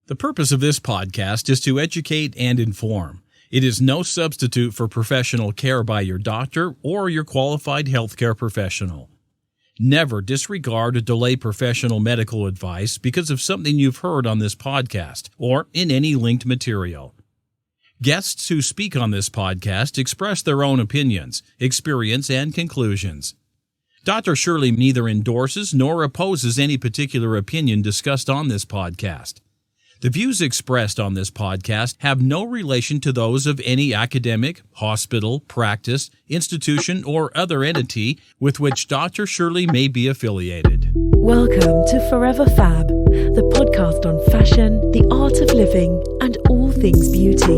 The purpose of this podcast is to educate and inform. It is no substitute for professional care by your doctor or your qualified healthcare professional. Never disregard or delay professional medical advice because of something you've heard on this podcast or in any linked material. Guests who speak on this podcast express their own opinions, experience, and conclusions. Dr. Shirley neither endorses nor opposes any particular opinion discussed on this podcast. The views expressed on this podcast have no relation to those of any academic, hospital, practice, institution, or other entity with which Dr. Shirley may be affiliated. Welcome to Forever FAB, the podcast on fashion, the art of living, and all things beauty.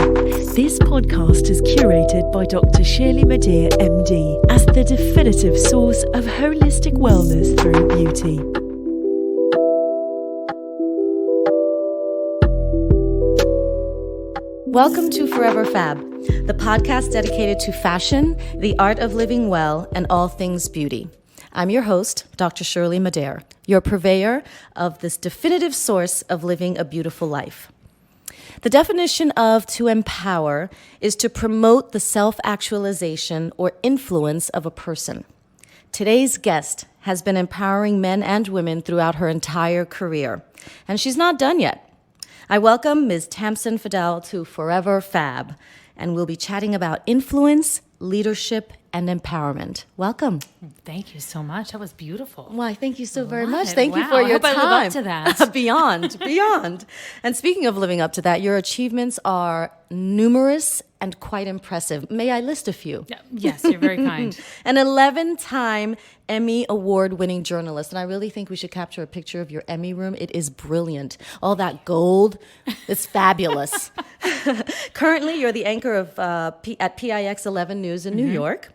This podcast is curated by Dr. Shirley Madhere, MD, as the definitive source of holistic wellness through beauty. Welcome to Forever FAB, the podcast dedicated to fashion, the art of living well, and all things beauty. I'm your host, Dr. Shirley Madhere, your purveyor of this definitive source of living a beautiful life. The definition of to empower is to promote the self-actualization or influence of a person. Today's guest has been empowering men and women throughout her entire career, and she's not done yet. I welcome Ms. Tamsen Fadal to Forever FAB, and we'll be chatting about influence, leadership, and empowerment. Welcome. Thank you so much. That was beautiful. Why, thank you so very Love much. it. Thank you Wow, for your I hope time. I live up to that. Beyond. And speaking of living up to that, your achievements are numerous and quite impressive. May I list a few? Yes, you're very kind. An 11-time Emmy Award-winning journalist. And I really think we should capture a picture of your Emmy room. It is brilliant. All that gold, it's fabulous. Currently, you're the anchor of at PIX 11 News in New York.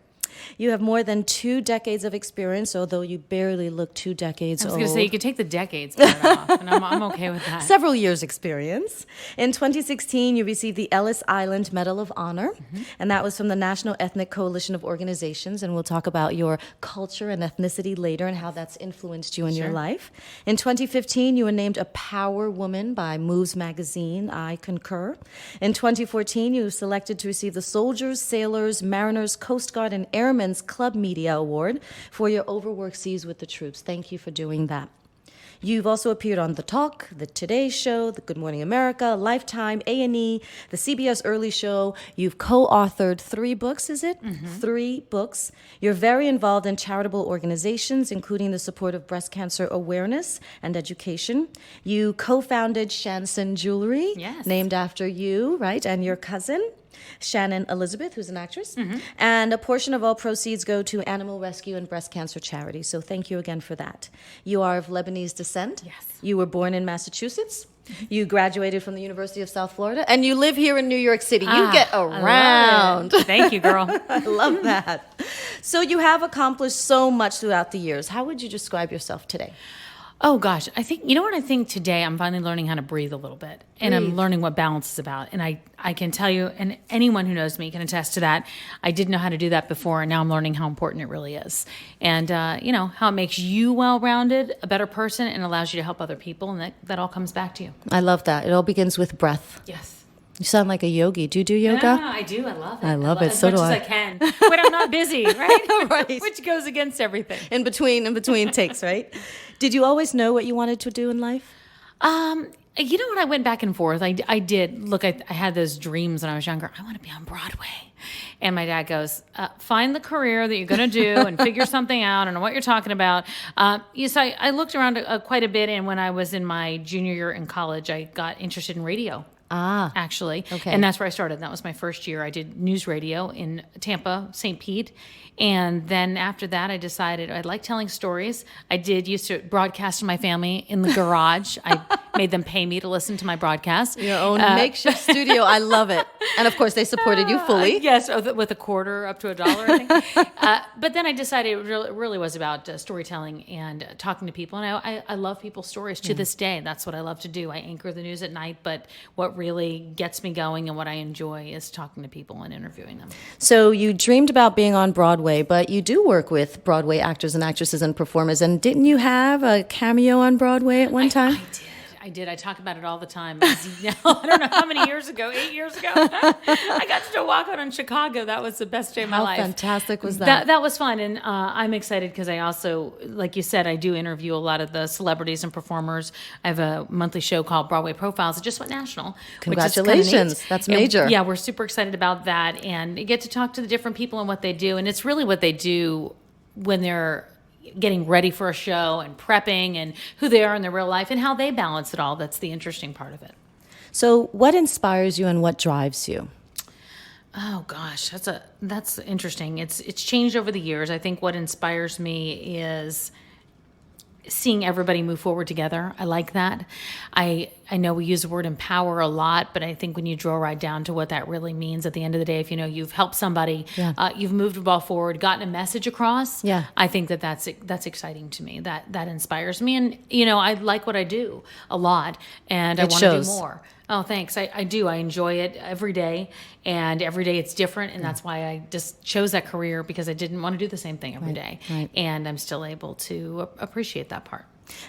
You have more than 2 decades of experience, although you barely look 2 decades old. I was going to say, you could take the decades part off, and I'm okay with that. Several years experience. In 2016, you received the Ellis Island Medal of Honor, and that was from the National Ethnic Coalition of Organizations, and we'll talk about your culture and ethnicity later and how that's influenced you in your life. In 2015, you were named a Power Woman by Moves Magazine. I concur. In 2014, you were selected to receive the Soldiers, Sailors, Mariners, Coast Guard, and Airmen's Club Media Award for your overwork seas with the troops. Thank you for doing that. You've also appeared on The Talk, The Today Show, The Good Morning America, Lifetime, A&E, the CBS Early Show. You've co-authored 3 books, is it? 3 books. You're very involved in charitable organizations, including the support of breast cancer awareness and education. You co-founded Shanson Jewelry, named after you, right, and your cousin, Shannon Elizabeth, who's an actress. And a portion of all proceeds go to animal rescue and breast cancer charities. So thank you again for that. You are of Lebanese descent. Yes. You were born in Massachusetts. You graduated from the University of South Florida. And you live here in New York City. You get around. Thank you, girl. I love that. So you have accomplished so much throughout the years. How would you describe yourself today? Oh, gosh. I think today I'm finally learning how to breathe a little bit. And I'm learning what balance is about. And I can tell you, and anyone who knows me can attest to that, I didn't know how to do that before, and now I'm learning how important it really is. And, how it makes you well-rounded, a better person, and allows you to help other people, and that all comes back to you. I love that. It all begins with breath. Yes. You sound like a yogi. Do you do yoga? No, I do. I love it. I love it. So do I. As much as I can. When I'm not busy, right? Right. Which goes against everything. In between takes, right? Did you always know what you wanted to do in life? You know what? I went back and forth. I did. Look, I had those dreams when I was younger. I want to be on Broadway. And my dad goes, find the career that you're going to do and figure something out. I don't know what you're talking about. So I looked around quite a bit. And when I was in my junior year in college, I got interested in radio. Actually. Okay. And that's where I started. That was my first year. I did news radio in Tampa, St. Pete. And then after that, I decided I like telling stories. I used to broadcast to my family in the garage. I made them pay me to listen to my broadcast. Your own makeshift studio. I love it. And of course, they supported you fully. Yes, with a quarter up to $1, I think. But then I decided it really was about storytelling and talking to people. And I love people's stories to this day. That's what I love to do. I anchor the news at night, but what really gets me going and what I enjoy is talking to people and interviewing them. So you dreamed about being on Broadway, but you do work with Broadway actors and actresses and performers. And didn't you have a cameo on Broadway at one time? I did. I talk about it all the time. I don't know how many years ago, 8 years ago, I got to do a walkout in Chicago. That was the best day of my life. How fantastic was that? That was fun. And I'm excited because I also, like you said, I do interview a lot of the celebrities and performers. I have a monthly show called Broadway Profiles. It just went national. Congratulations. That's major. Yeah, we're super excited about that. And you get to talk to the different people and what they do. And it's really what they do when they're getting ready for a show and prepping and who they are in their real life and how they balance it all. That's the interesting part of it. So what inspires you and what drives you? Oh gosh, that's interesting. It's changed over the years. I think what inspires me is seeing everybody move forward together. I like that. I know we use the word empower a lot, but I think when you drill right down to what that really means at the end of the day, if you know you've helped somebody, you've moved the ball forward, gotten a message across, I think that's exciting to me. That inspires me. And, you know, I like what I do a lot, and I want to do more. Oh, thanks. I do. I enjoy it every day, and every day it's different, and that's why I just chose that career, because I didn't want to do the same thing every day. Right. And I'm still able to appreciate that part.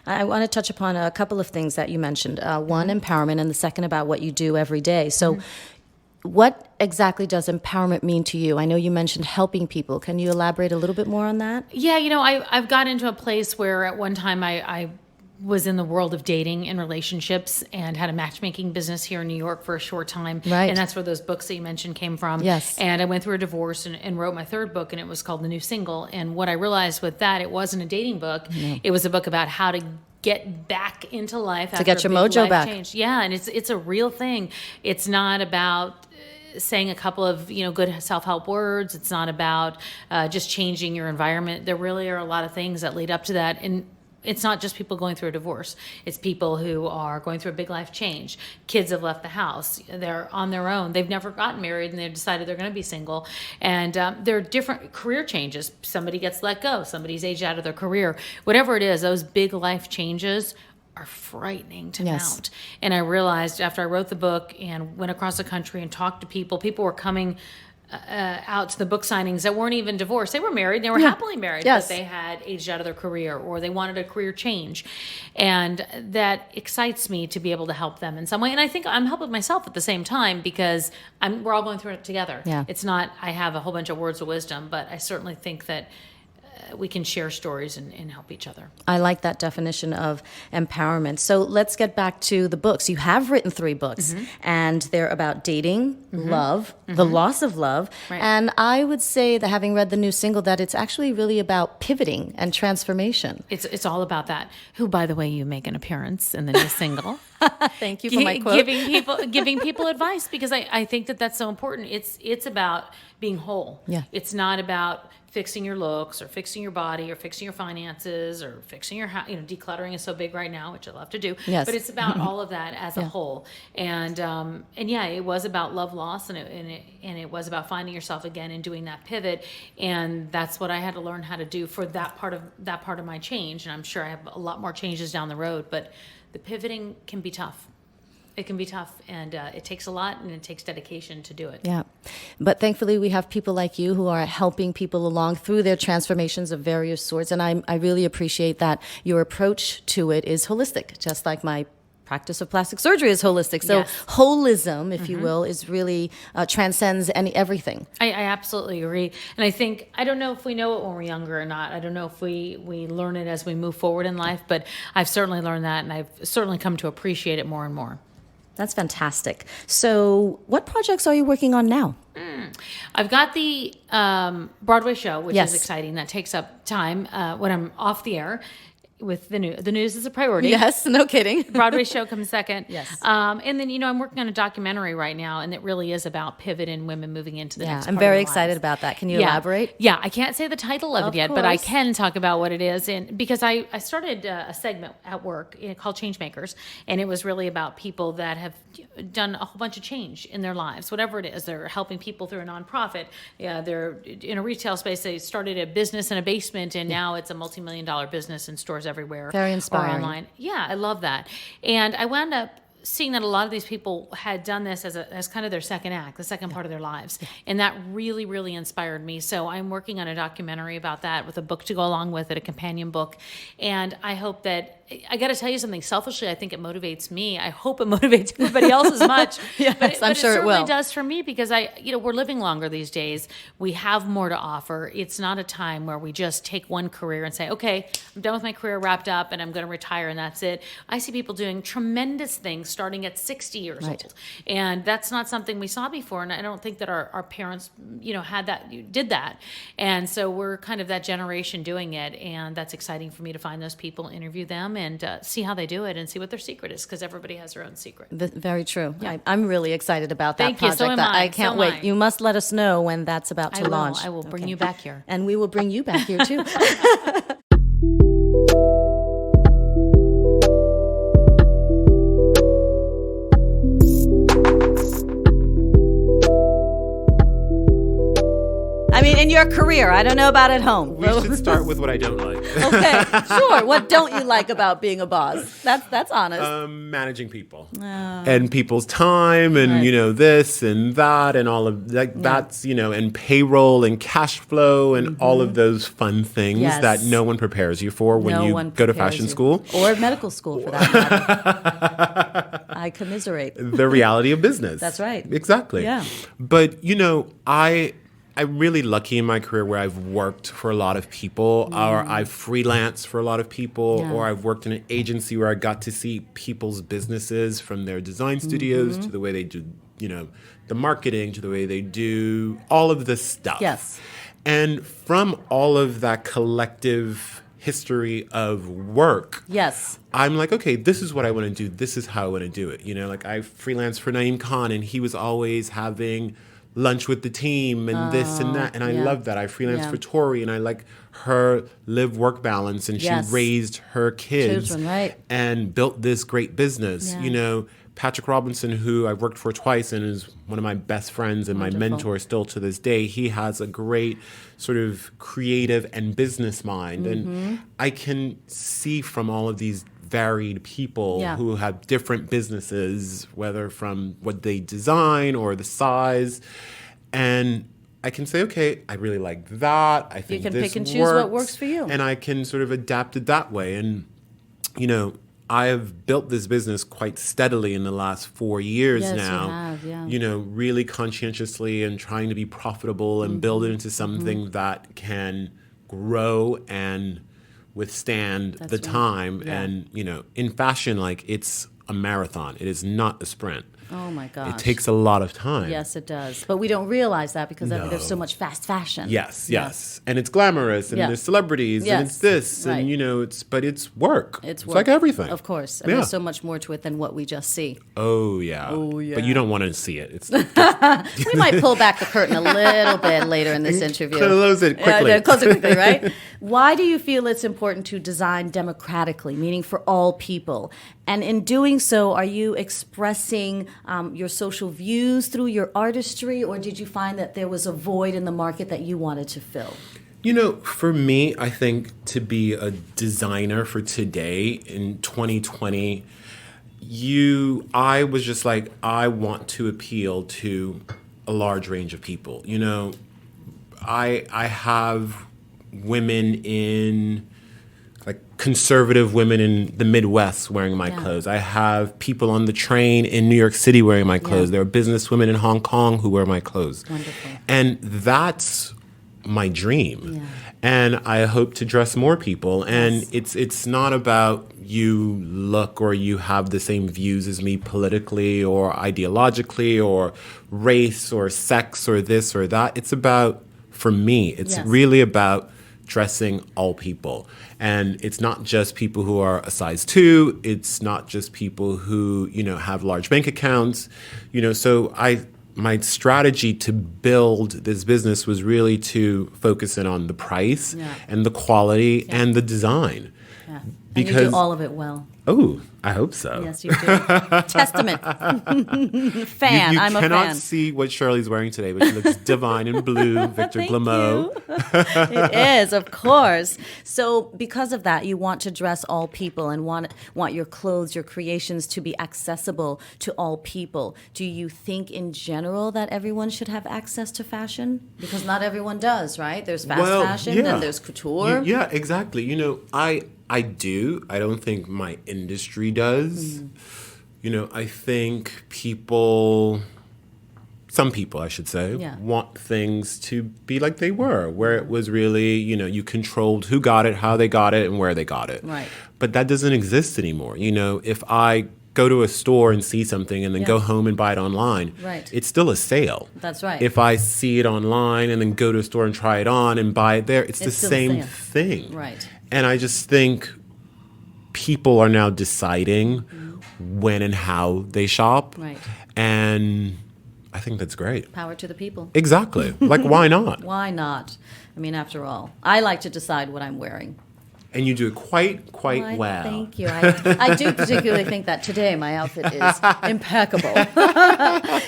I want to touch upon a couple of things that you mentioned. One, empowerment, and the second about what you do every day. So what exactly does empowerment mean to you? I know you mentioned helping people. Can you elaborate a little bit more on that? Yeah, you know, I've got into a place where at one time I was in the world of dating and relationships and had a matchmaking business here in New York for a short time. Right. And that's where those books that you mentioned came from. Yes. And I went through a divorce and wrote my third book, and it was called The New Single. And what I realized with that, it wasn't a dating book. No. It was a book about how to get back into life to get your mojo back. Change. Yeah, and it's a real thing. It's not about saying a couple of, you know, good self-help words. It's not about just changing your environment. There really are a lot of things that lead up to that. And it's not just people going through a divorce. It's people who are going through a big life change. Kids have left the house. They're on their own. They've never gotten married, and they've decided they're going to be single. And there are different career changes. Somebody gets let go. Somebody's aged out of their career. Whatever it is, those big life changes are frightening to mount. And I realized after I wrote the book and went across the country and talked to people were coming out to the book signings that weren't even divorced. They were married. They were happily married, but they had aged out of their career, or they wanted a career change. And that excites me to be able to help them in some way. And I think I'm helping myself at the same time, because we're all going through it together. Yeah. It's not, I have a whole bunch of words of wisdom, but I certainly think that we can share stories and help each other. I like that definition of empowerment. So let's get back to the books. You have written 3 books, and they're about dating, love, the loss of love. Right. And I would say that, having read The New Single, that it's actually really about pivoting and transformation. It's all about that. Who, by the way, you make an appearance in The New Single. Thank you for my quote. Giving people advice, because I think that that's so important. It's about being whole. Yeah. It's not about fixing your looks or fixing your body or fixing your finances or fixing your house. You know, decluttering is so big right now, which I love to do. Yes. But it's about all of that as a whole. And yeah, it was about love loss, and it was about finding yourself again and doing that pivot. And that's what I had to learn how to do for that part of my change. And I'm sure I have a lot more changes down the road, but the pivoting can be tough. It can be tough, and it takes a lot, and it takes dedication to do it. Yeah. But thankfully, we have people like you who are helping people along through their transformations of various sorts. And I really appreciate that your approach to it is holistic, just like my practice of plastic surgery is holistic. So holism, if you will, is really transcends everything. I absolutely agree. And I think, I don't know if we know it when we're younger or not. I don't know if we learn it as we move forward in life, but I've certainly learned that, and I've certainly come to appreciate it more and more. That's fantastic. So what projects are you working on now? I've got the Broadway show, which is exciting. That takes up time when I'm off the air. With the news. The news is a priority. Yes, no kidding. Broadway show comes second. Yes. And then, I'm working on a documentary right now, and it really is about pivot and women moving into the next part I'm very excited about that. Can you elaborate? Yeah, I can't say the title of it yet, but I can talk about what it is. And because I started a segment at work called Changemakers, and it was really about people that have done a whole bunch of change in their lives, whatever it is. They're helping people through a nonprofit. They're in a retail space. They started a business in a basement, and now it's a multi-million-dollar business in stores everywhere. Very inspiring. Or online. Yeah, I love that. And I wound up seeing that a lot of these people had done this as kind of their second act, the second part of their lives. And that really, really inspired me. So I'm working on a documentary about that with a book to go along with it, a companion book. And I hope that, I got to tell you something, selfishly, I think it motivates me. I hope it motivates everybody else as much. Yes, but I'm sure it will. It certainly does for me, because we're living longer these days. We have more to offer. It's not a time where we just take one career and say, okay, I'm done with my career, wrapped up, and I'm going to retire, and that's it. I see people doing tremendous things starting at 60 years old. And that's not something we saw before. And I don't think that our parents, did that. And so we're kind of that generation doing it. And that's exciting for me to find those people, interview them, and see how they do it and see what their secret is, because everybody has their own secret. Very true. Yeah. I'm really excited about that Thank you. project. So am I. I can't So am wait. I. You must let us know when that's about to launch. I will bring Okay. you back here. And we will bring you back here too. I mean, in your career, I don't know about at home. We should start with what I don't like. Okay, sure. What don't you like about being a boss? That's honest. Managing people and people's time and, this and that and all of that. That's, and payroll and cash flow and all of those fun things Yes. that no one prepares you for when No you one go to prepares fashion you. school. Or medical school, for that matter. I commiserate. The reality of business. That's right. Exactly. Yeah. But, I'm really lucky in my career where I've worked for a lot of people, or I've freelanced for a lot of people, or I've worked in an agency where I got to see people's businesses, from their design studios to the way they do, the marketing, to the way they do all of this stuff. Yes. And from all of that collective history of work, Yes. I'm like, okay, this is what I want to do. This is how I want to do it. I freelanced for Naeem Khan, and he was always having lunch with the team and this and that. And I love that. I freelanced for Tori, and I like her live-work balance, and Yes. she raised her kids Children, right. and built this great business. Yeah. Patrick Robinson, who I've worked for twice and is one of my best friends and Wonderful. my mentor still to this day, he has a great sort of creative and business mind. And I can see from all of these varied people who have different businesses, whether from what they design or the size. And I can say, okay, I really like that. I think can this pick and choose what works. works for you. And I can sort of adapt it that way. And, I have built this business quite steadily in the last 4 years Yes, you now. have, yeah. Really conscientiously and trying to be profitable and build it into something that can grow and withstand the time. Yeah. And, in fashion, it's a marathon. It is not a sprint. Oh my gosh. It takes a lot of time. Yes, it does. But we don't realize that because there's so much fast fashion. Yes. And it's glamorous, and Yeah. there's celebrities, and it's this, Right. and but it's work. It's work. like everything. Of course. And there's so much more to it than what we just see. Oh yeah. But you don't want to see it. It's We might pull back the curtain a little bit later in this interview. close it quickly. Close it quickly, right? Why do you feel it's important to design democratically, meaning for all people? And in doing so, are you expressing your social views through your artistry, or did you find that there was a void in the market that you wanted to fill? For me, I think to be a designer for today in 2020, I was just like, I want to appeal to a large range of people. I have women in, conservative women in the Midwest wearing my clothes. I have people on the train in New York City wearing my clothes. There are business women in Hong Kong who wear my clothes. Wonderful. And that's my dream. And I hope to dress more people. And it's not about you look or you have the same views as me politically or ideologically or race or sex or this or that. It's about, for me, it's really about dressing all people. And it's not just people who are a size 2. It's not just people who, have large bank accounts. So my strategy to build this business was really to focus in on the price and the quality and the design. Yeah. Because and you do all of it well. Oh, I hope so. Yes, you do. Testament. Fan. You I'm a fan. cannot see what Shirley's wearing today, but she looks divine in blue. Victor Thank Glemaund. you. It is, of course. So because of that, you want to dress all people and want your clothes, your creations to be accessible to all people. Do you think in general that everyone should have access to fashion? Because not everyone does, right? There's fast fashion, then there's couture. Yeah, exactly. I do. I don't think my industry does. I think some people, I should say, want things to be like they were, where it was really, you controlled who got it, how they got it, and where they got it. Right. But that doesn't exist anymore. If I go to a store and see something and then go home and buy it online, it's still a sale. That's right. If I see it online and then go to a store and try it on and buy it there, it's the same thing. Right. And I just think people are now deciding when and how they shop. Right. And I think that's great. Power to the people. Exactly. Like, why not? Why not? I mean, after all, I like to decide what I'm wearing. And you do it quite well. Thank you. I do particularly think that today my outfit is impeccable.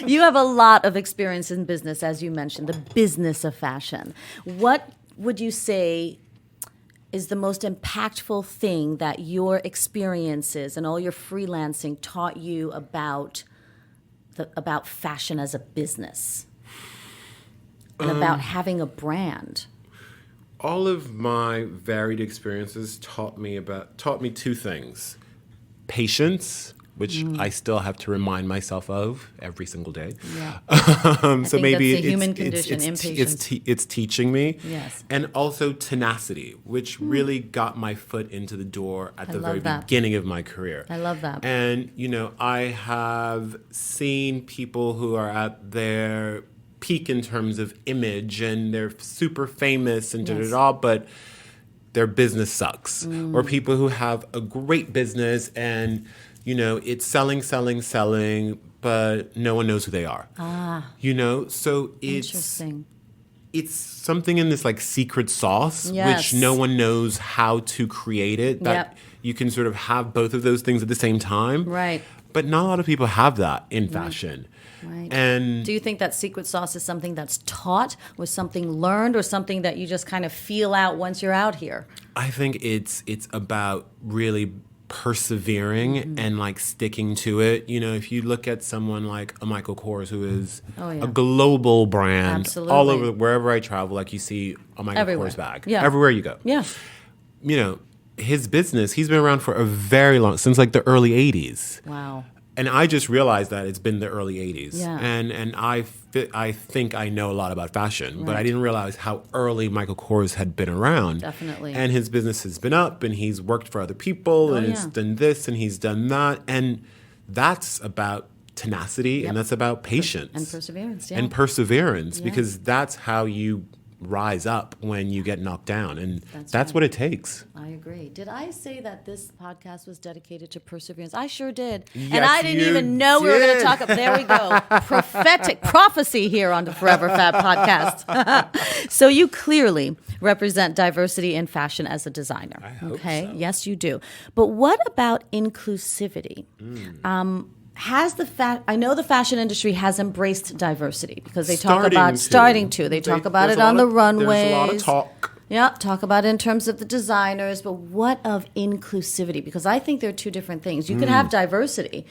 You have a lot of experience in business, as you mentioned, the business of fashion. What would you say is the most impactful thing that your experiences and all your freelancing taught you about fashion as a business and about having a brand? All of my varied experiences taught me two things: patience, which I still have to remind myself of every single day. Yeah. So maybe that's a human condition, impatience. It's teaching me. Yes. And also tenacity, which really got my foot into the door at the very beginning of my career. I love that. And, I have seen people who are at their peak in terms of image and they're super famous and but their business sucks. Or people who have a great business and it's selling, but no one knows who they are. So it's interesting. It's something in this like secret sauce, which no one knows how to create it. That you can sort of have both of those things at the same time. Right. But not a lot of people have that in fashion. Right. And do you think that secret sauce is something that's taught, or something learned, or something that you just kind of feel out once you're out here? I think it's about really persevering and like sticking to it. If you look at someone like a Michael Kors, who is a global brand, all over, wherever I travel, like you see a Michael Kors bag everywhere you go. Yeah. His business, he's been around for a very long, since like the early 80s. Wow. And I just realized that it's been the early 80s. Yeah. And I think I know a lot about fashion, but I didn't realize how early Michael Kors had been around. Definitely. And his business has been up, and he's worked for other people, and he's done this, and he's done that. And that's about tenacity, and that's about patience. And perseverance, because that's how you rise up when you get knocked down, and that's what it takes. I agree. Did I say that this podcast was dedicated to perseverance? I sure did. Yes, and I didn't even know we were going to talk about, there we go, prophetic prophecy here on the Forever FAB podcast. So you clearly represent diversity in fashion as a designer. I hope so. Yes, you do. But what about inclusivity? I know the fashion industry has embraced diversity, because they talk about starting to. They talk about it on the runways. There's a lot of talk. Yeah, talk about it in terms of the designers, but what of inclusivity? Because I think they're two different things. You could have diversity,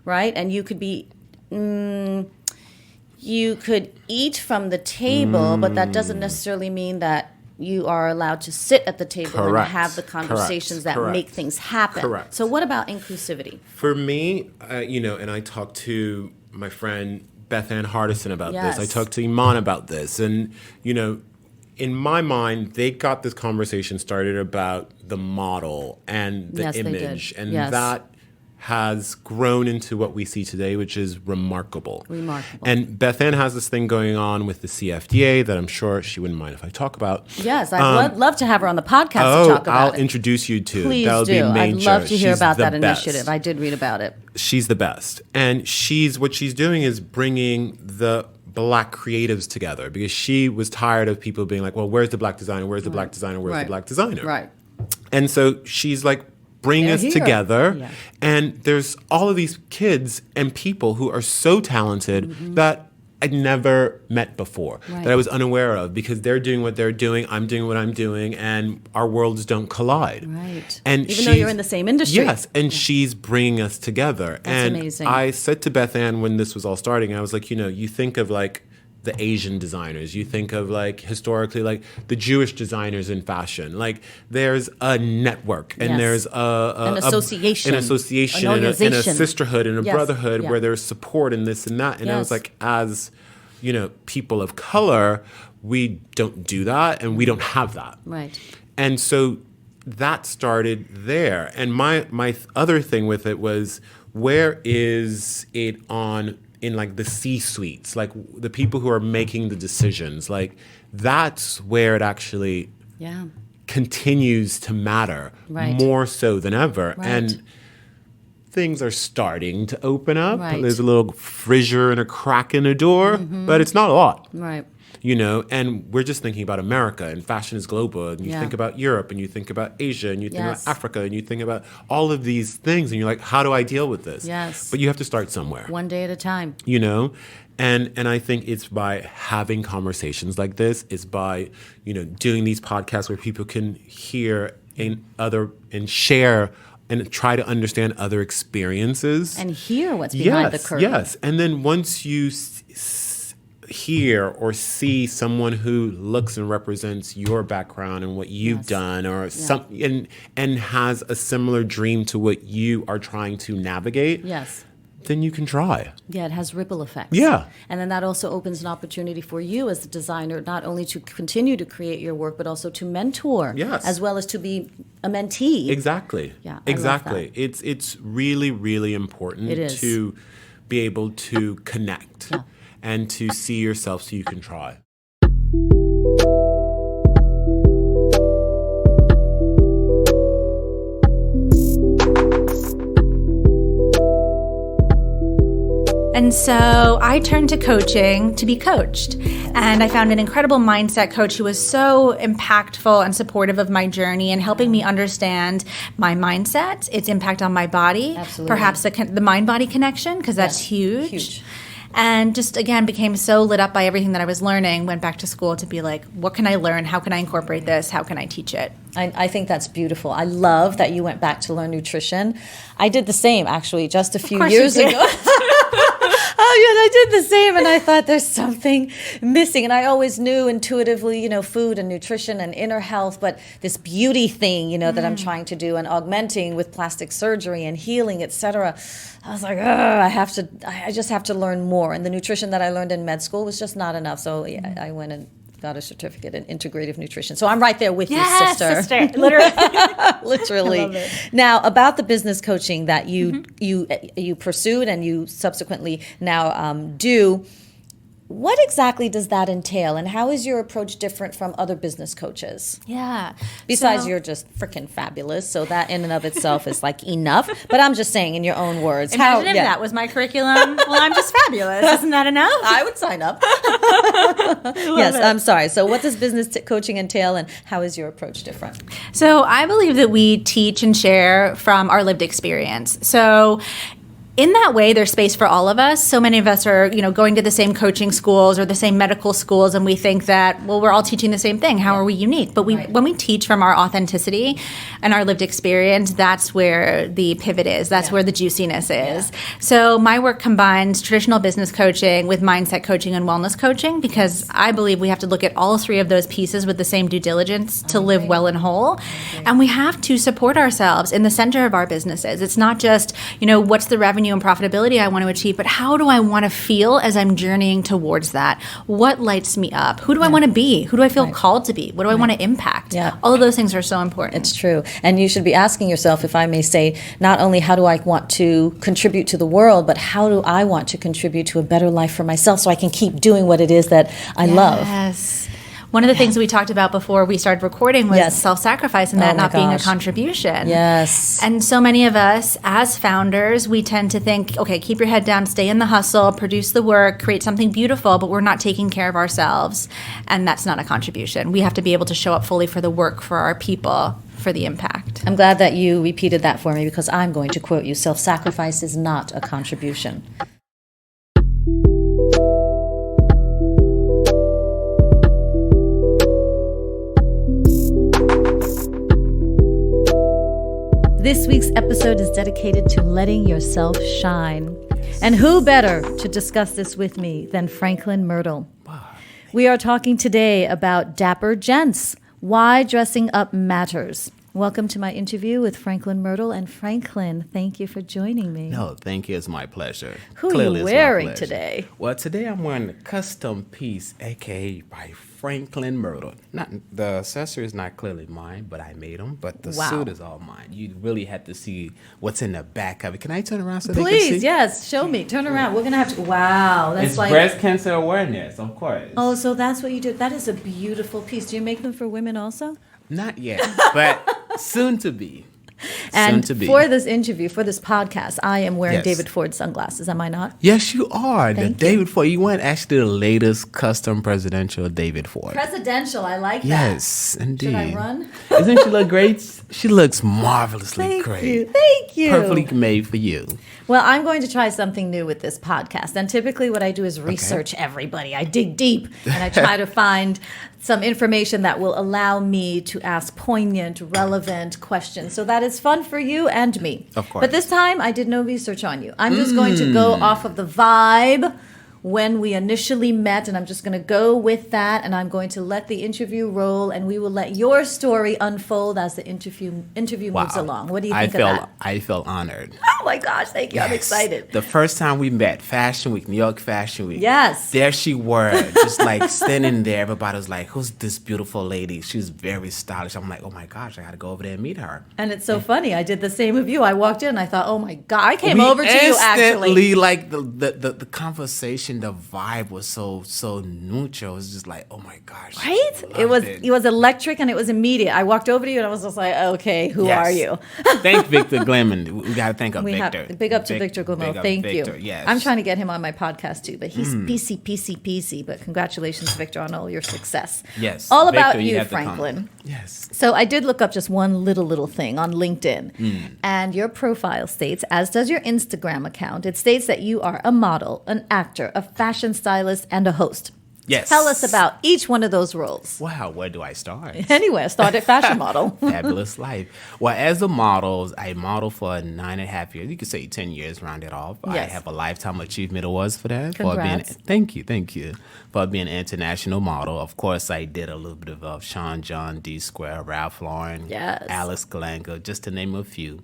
right? And you could be, you could eat from the table, but that doesn't necessarily mean that you are allowed to sit at the table and have the conversations that make things happen. Correct. So what about inclusivity? For me, and I talked to my friend Beth Ann Hardison about this. I talked to Iman about this. And, in my mind, they got this conversation started about the model and the image. And that has grown into what we see today, which is remarkable. And Beth Ann has this thing going on with the CFDA that I'm sure she wouldn't mind if I talk about. Yes, I'd love to have her on the podcast to talk about I'll it. introduce you to. Please That'll do. be main I'd love show. to hear She's about that best. initiative. I did read about it. She's the best. And what she's doing is bringing the Black creatives together, because she was tired of people being like, well, where's the Black designer? Where's the Black designer? Where's the Black designer? Right. And so she's like bring us here. together. Yeah. And there's all of these kids and people who are so talented that I'd never met before, that I was unaware of, because they're doing what they're doing, I'm doing what I'm doing, and our worlds don't collide. Right. And Even though you're in the same industry. Yes, and she's bringing us together. That's and amazing. I said to Beth Ann when this was all starting, I was like, you think of like the Asian designers, you think of like historically like the Jewish designers in fashion. Like there's a network and there's an association, an association, an and a organization. sisterhood and a brotherhood Yeah. where there's support and this and that. And I was like, as people of color, we don't do that and we don't have that. Right. And so that started there. And my other thing with it was, where is it in like the C-suites, like the people who are making the decisions? Like that's where it actually continues to matter more so than ever. Right. And things are starting to open up. Right. There's a little fissure and a crack in the door, but it's not a lot. Right. And we're just thinking about America, and fashion is global, and you think about Europe, and you think about Asia, and you think about Africa, and you think about all of these things, and you're like, how do I deal with this? Yes. But you have to start somewhere. One day at a time. And I think it's by having conversations like this, it's by, doing these podcasts where people can hear and share and try to understand other experiences. And hear what's behind the curtain. Yes. And then once you hear or see someone who looks and represents your background and what you've done, or and has a similar dream to what you are trying to navigate, then you can try. Yeah, it has ripple effects. Yeah. And then that also opens an opportunity for you as a designer, not only to continue to create your work, but also to mentor, as well as to be a mentee. Exactly. Yeah, exactly. I love that. It's really, really important to be able to connect and to see yourself so you can try. And so I turned to coaching to be coached. And I found an incredible mindset coach who was so impactful and supportive of my journey and helping me understand my mindset, its impact on my body, perhaps the mind-body connection, because that's huge. And just, again, became so lit up by everything that I was learning, went back to school to be like, what can I learn? How can I incorporate this? How can I teach it? I think that's beautiful. I love that you went back to learn nutrition. I did the same, actually, just a few years ago. Oh, yes, I did the same, and I thought there's something missing. And I always knew intuitively, food and nutrition and inner health, but this beauty thing, that I'm trying to do and augmenting with plastic surgery and healing, etc. I was like, I just have to learn more. And the nutrition that I learned in med school was just not enough. So I went and got a certificate in integrative nutrition. So I'm right there with you, sister. Literally. Literally. I love it. Now, about the business coaching that you pursued and you subsequently now do, what exactly does that entail, and how is your approach different from other business coaches? Yeah. Besides, you're just freaking fabulous, so that in and of itself is like enough. But I'm just saying, in your own words, Imagine if that was my curriculum. Well, I'm just fabulous. Isn't that enough? I would sign up. Yes, I'm sorry. So what does business coaching entail, and how is your approach different? So I believe that we teach and share from our lived experience. So in that way, there's space for all of us. So many of us are, going to the same coaching schools or the same medical schools, and we think that, well, we're all teaching the same thing. How are we unique? But when we teach from our authenticity and our lived experience, that's where the pivot is. That's where the juiciness is. So my work combines traditional business coaching with mindset coaching and wellness coaching, because I believe we have to look at all three of those pieces with the same due diligence to live well and whole. And we have to support ourselves in the center of our businesses. It's not just, what's the revenue and profitability I want to achieve, but how do I want to feel as I'm journeying towards that? What lights me up? Who do I want to be? Who do I feel called to be? What do I want to impact? Yeah. All of those things are so important. It's true. And you should be asking yourself, if I may say, not only how do I want to contribute to the world, but how do I want to contribute to a better life for myself so I can keep doing what it is that I love? Yes. One of the things we talked about before we started recording was self-sacrifice and that not being a contribution. Yes. And so many of us, as founders, we tend to think, okay, keep your head down, stay in the hustle, produce the work, create something beautiful, but we're not taking care of ourselves. And that's not a contribution. We have to be able to show up fully for the work, for our people, for the impact. I'm glad that you repeated that for me because I'm going to quote you, self-sacrifice is not a contribution. This week's episode is dedicated to letting yourself shine. And who better to discuss this with me than Franklin Myrtle? We are talking today about dapper gents, why dressing up matters. Welcome to my interview with Franklin Myrtle. And Franklin, thank you for joining me. No, thank you. It's my pleasure. Who Clearly, are you it's my wearing pleasure. today? Well, today I'm wearing a custom piece, a.k.a. by Franklin Myrtle. Not the accessory is not clearly mine, but I made them. But the Wow. suit is all mine. You really have to see what's in the back of it. Can I turn around so they can Please, see? yes, show me. Turn around. We're going to have to. Wow, that's It's like. breast cancer awareness, of course. Oh, so that's what you did. That is a beautiful piece. Do you make them for women also? Not yet, but soon to be. And soon to be. for this interview, for this podcast, I am wearing Yes. David Ford sunglasses. Am I not? Yes, you are. Thank the you. David Ford. You went actually the latest custom presidential David Ford. Presidential. I like that. Yes, indeed. Should I run? Isn't she look great? She looks marvelously Thank great. you. Thank you. Perfectly made for you. Well, I'm going to try something new with this podcast. And typically what I do is research everybody. I dig deep and I try to find some information that will allow me to ask poignant, relevant questions so that it's fun for you and me. Of course. But this time I did no research on you. I'm just going to go off of the vibe when we initially met, and I'm just going to go with that, and I'm going to let the interview roll, and we will let your story unfold as the interview moves along. What do you think of that? I felt honored. Oh my gosh, thank you. I'm Yes. excited. The first time we met, Fashion Week, New York Fashion Week. Yes. There she were, just like standing there. Everybody was like, who's this beautiful lady? She was very stylish. I'm like, oh my gosh, I got to go over there and meet her. And it's so funny. I did the same with you. I walked in and I thought, oh my God. I came over to you actually. Instantly, like the conversation, the vibe was so neutral. It was just like, oh my gosh. Right? It loved was electric and it was immediate. I walked over to you and I was just like, okay, who Yes. are you? Thank Victor Glemaund. We got to thank We Victor. have big up to Victor Glemaund. Big up Thank Victor, you. Yes. I'm trying to get him on my podcast too, but he's PC. But congratulations, Victor, on all your success. Yes. All about Victor, you, have to come. Franklin. Yes. So I did look up just one little thing on LinkedIn. And your profile states, as does your Instagram account, it states that you are a model, an actor, a fashion stylist, and a host. Yes. Tell us about each one of those roles. Wow, where do I start? Anyway, I started fashion model. Fabulous life. Well, as a model, I modeled for 9.5 years. You could say 10 years, rounded off. I Yes. have a Lifetime Achievement Awards for that. Congrats. Thank you. For being an international model. Of course, I did a little bit of Sean John, D Square, Ralph Lauren, Yes. Alice Galango, just to name a few.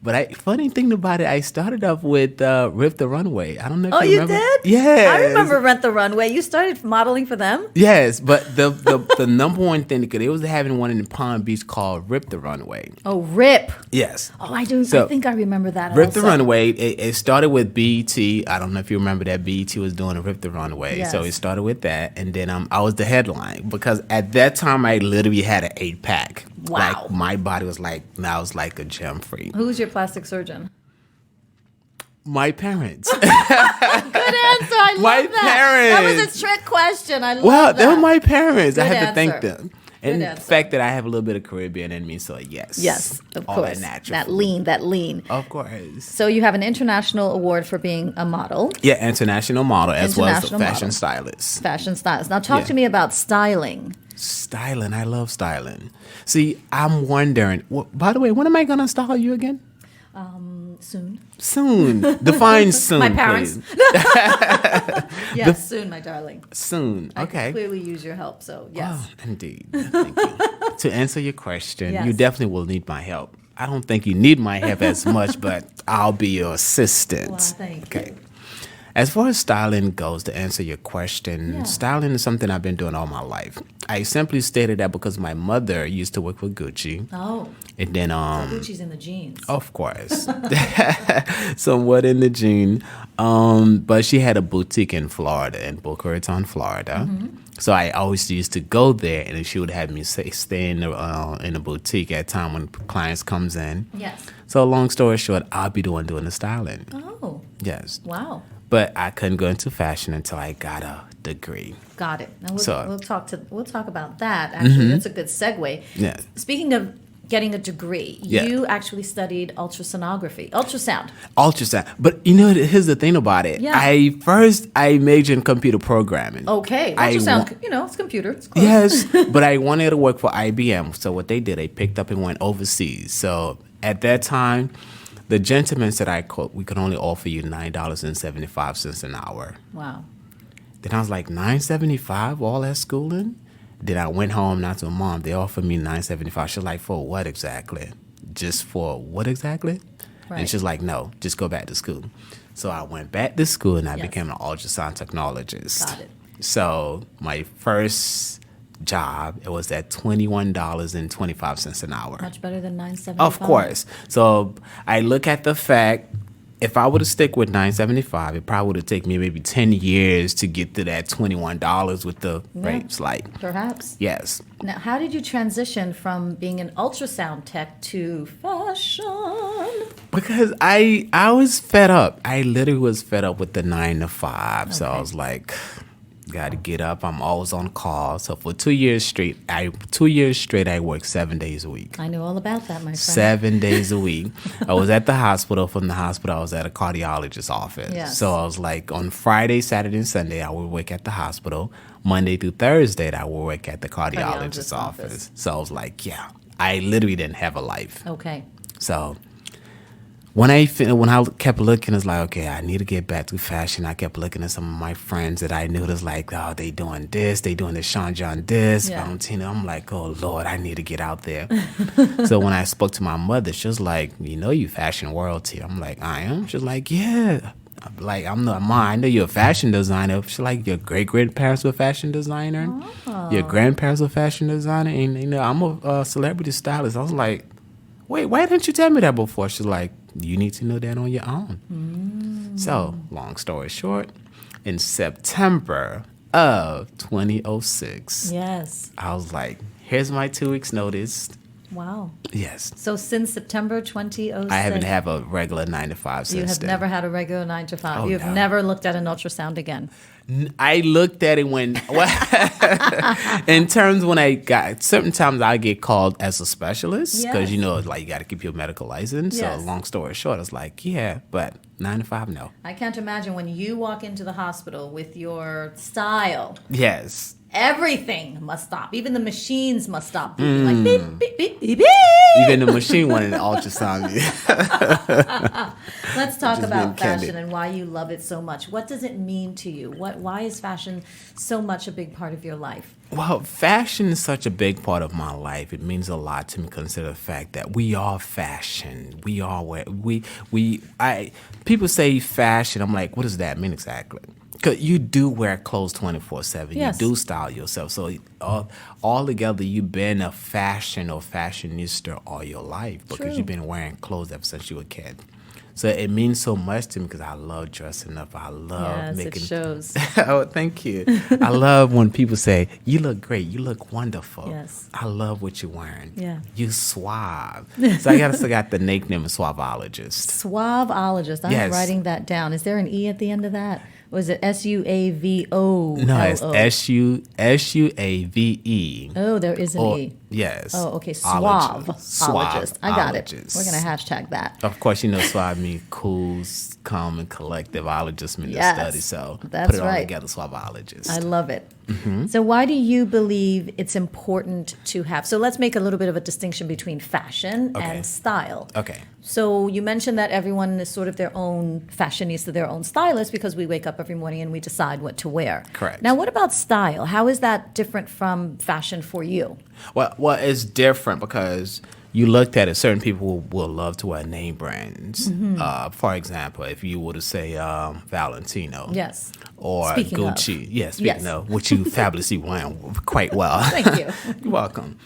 But funny thing about it, I started off with Rip the Runway. I don't know if Oh, you you remember. did? Yes. I remember Rent the Runway. You started modeling for them? Yes, but the number one thing, because they was having one in Palm Beach called Rip the Runway. Oh, Rip. Yes. Oh, I do. So, I think I remember that. Rip the also. Runway, it started with BET. I don't know if you remember that BET was doing a Rip the Runway. Yes. So it started with that. And then I was the headline because at that time I literally had an 8-pack. Wow. Like my body was like, I was like a gem freak. Who's your plastic surgeon? My parents. Good answer. I love My that. That was parents. a trick question. I love Well, that. they were my parents. I Good had to thank answer. them. Good And the answer. fact that I have a little bit of Caribbean in me, so yes. Yes, of All course. that natural. That food. lean. Of course. So you have an international award for being a model, Yeah, international model as well as a International fashion model. stylist. fashion stylist. Now talk Yeah. to me about styling. Styling, I love styling. See, I'm wondering. By the way, when am I gonna style you again? Soon. Soon. Define soon, My parents. please. Yes, soon, my darling. Soon. I can Okay. clearly use your help, so yes. Oh, indeed. Thank you. To answer your question, you Yes. definitely will need my help. I don't think you need my help as much, but I'll be your assistant. Well, thank you. As far as styling goes, to answer your question, Yeah. styling is something I've been doing all my life. I simply stated that because my mother used to work with Gucci. Oh, And then, Gucci's in the jeans. of course, somewhat in the gene. But she had a boutique in Florida, in Boca Raton, Florida. So I always used to go there, and then she would have me stay in the boutique at time when clients comes in. Yes. So long story short, I'll be the one doing the styling. Oh, Yes. wow. But I couldn't go into fashion until I got a degree. Got it. Now So- we'll talk about that. Actually, that's a good segue. Yeah. Speaking of getting a degree, Yeah. you actually studied ultrasound. Ultrasound. But here's the thing about it. Yeah. I majored in computer programming. Okay, ultrasound, it's computer. It's close. Yes, but I wanted to work for IBM. So what they did, they picked up and went overseas. So at that time, the gentleman said, we could only offer you $9.75 an hour. Wow. Then I was like, $9.75 all that schooling? Then I went home, not to my mom. They offered me $9.75. She's like, for what exactly? Just for what exactly? Right. And she's like, no, just go back to school. So I went back to school and I became an ultrasound technologist. Got it. So my first job, it was at $21.25 an hour. Much better than $9.75. Of course. So I look at the fact, if I would have stick with $9.75, it probably would have taken me maybe 10 years to get to that $21 with the rates. Like, perhaps. yes. Now, how did you transition from being an ultrasound tech to fashion? Because I was fed up. I literally was fed up with the 9 to 5. So I was like, got to get up. I'm always on call. So for 2 years straight, I worked 7 days a week. I knew all about that, my friend. 7 days a week. I was at the hospital. From the hospital, I was at a cardiologist's office. Yes. So I was like, on Friday, Saturday, and Sunday, I would work at the hospital. Monday through Thursday, I would work at the cardiologist's office. So I was like, yeah, I literally didn't have a life. Okay. So when I kept looking, it's like, okay, I need to get back to fashion. I kept looking at some of my friends that I knew. That's like, oh, they doing this, Sean John this, Valentino. I'm like, oh Lord, I need to get out there. So when I spoke to my mother, she was like, you fashion royalty. I'm like, I am. She's like, yeah. I'm like, I'm not mom. I know you're a fashion designer. She's like, your great grandparents were fashion designer. Oh. Your grandparents were fashion designer, and I'm a celebrity stylist. I was like, wait, why didn't you tell me that before? She's like, you need to know that on your own. So, long story short, in September of 2006, Yes. I was like, here's my 2 weeks notice. Wow. Yes. So since September 2006, I haven't had a regular 9 to 5 since you have then. never had a regular 9 to 5. Oh, You have no. never looked at an ultrasound again. I looked at it when, in terms when I got, certain times I get called as a specialist because, Yes. like you got to keep your medical license. Yes. So long story short, it's like, yeah, but 9 to 5, no. I can't imagine when you walk into the hospital with your style. Yes. Everything must stop. Even the machines must stop beeping. Like beep, beep, beep, beep, beep. Even the machine wanted an ultrasound. Let's talk Just about being candid. fashion and why you love it so much. What does it mean to you? Why is fashion so much a big part of your life? Well, fashion is such a big part of my life. It means a lot to me, consider the fact that we are fashion. We are people say fashion. I'm like, what does that mean exactly? Because you do wear clothes 24/7. Yes. You do style yourself. So all together, you've been a fashion or fashionista all your life because True. you've been wearing clothes ever since you were a kid. So it means so much to me because I love dressing up. I love making. It shows. Oh, thank you. I love when people say, you look great. You look wonderful. Yes. I love what you're wearing. Yeah. You suave. So I got the nickname of suavologist. Suavologist. I'm Yes. writing that down. Is there an E at the end of that? Or is it SUAVO? No, it's SUAVE. Oh, there is an Or- E. Yes. Oh, okay. Ologist. Suavologist. I got it. Suavologist. We're going to hashtag that. Of course, suave means cool, calm, and collective. Ologist means Yes, to study. So that's put it all right. together, suavologist. I love it. So why do you believe it's important to have? So let's make a little bit of a distinction between fashion Okay. and style. Okay. So you mentioned that everyone is sort of their own fashionista, their own stylist, because we wake up every morning and we decide what to wear. Correct. Now, what about style? How is that different from fashion for you? Well, it's different because you looked at it. Certain people will love to wear name brands. For example, if you were to say Valentino, Yes. or Speaking of. Gucci, speaking Yes. of, which you fabulously wearing quite well. Thank you. You're welcome.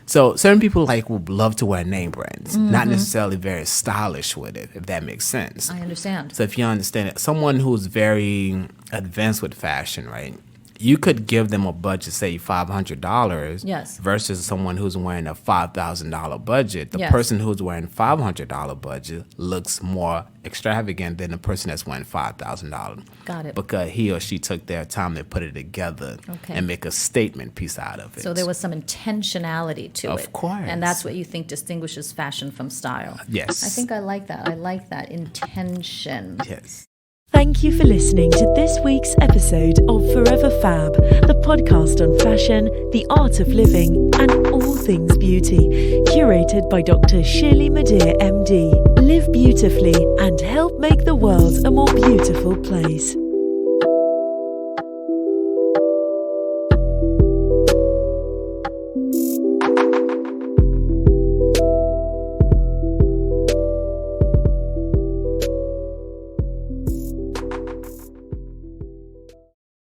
So certain people would love to wear name brands, not necessarily very stylish with it, if that makes sense. I understand. So if you understand it, someone who's very advanced with fashion, right? you could give them a budget, say $500, Yes. versus someone who's wearing a $5,000 budget. The Yes. person who's wearing $500 budget looks more extravagant than the person that's wearing $5,000. Got it. Because he or she took their time to put it together Okay. and make a statement piece out of it. So there was some intentionality to it. Of course. And that's what you think distinguishes fashion from style. Yes. I think I like that. I like that. Intention. Yes. Thank you for listening to this week's episode of Forever Fab, the podcast on fashion, the art of living, and all things beauty, curated by Dr. Shirley Madhere, MD. Live beautifully and help make the world a more beautiful place.